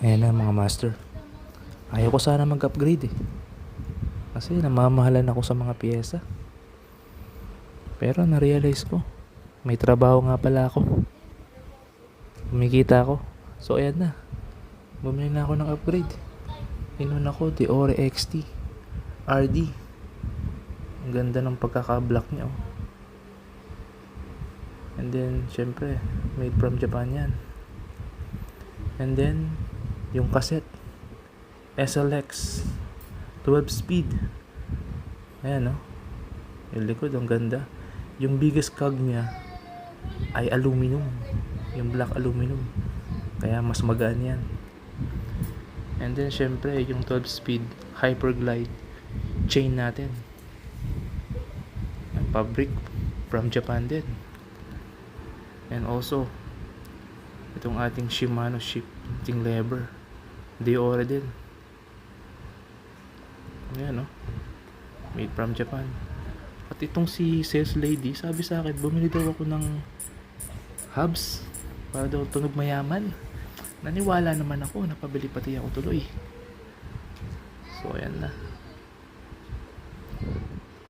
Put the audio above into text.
Ayan na mga master. Ayaw ko sana mag-upgrade eh. Kasi namamahalan ako sa mga piyesa. Pero na-realize ko, may trabaho nga pala ako. Kumikita ako. So ayan na. Bumili na ako ng upgrade. Inuna ko, Deore XT RD. Ang ganda ng pagkaka-block niya oh. And then, syempre, made from Japan yan. And then, yung cassette SLX 12 speed. Ayan, no? Yung likod, ang ganda. Yung biggest cog niya ay aluminum. Yung black aluminum. Kaya mas magaan yan. And then, syempre, yung 12 speed Hyperglide chain natin. Ang fabric from Japan din. And also, itong ating Shimano shifting lever. Deore din. Ayan, no? Made from Japan. At itong si sales lady, sabi sa akin, bumili daw ako ng hubs para daw tunog mayaman. Naniwala naman ako, napabili pati ako tuloy. So, ayan na.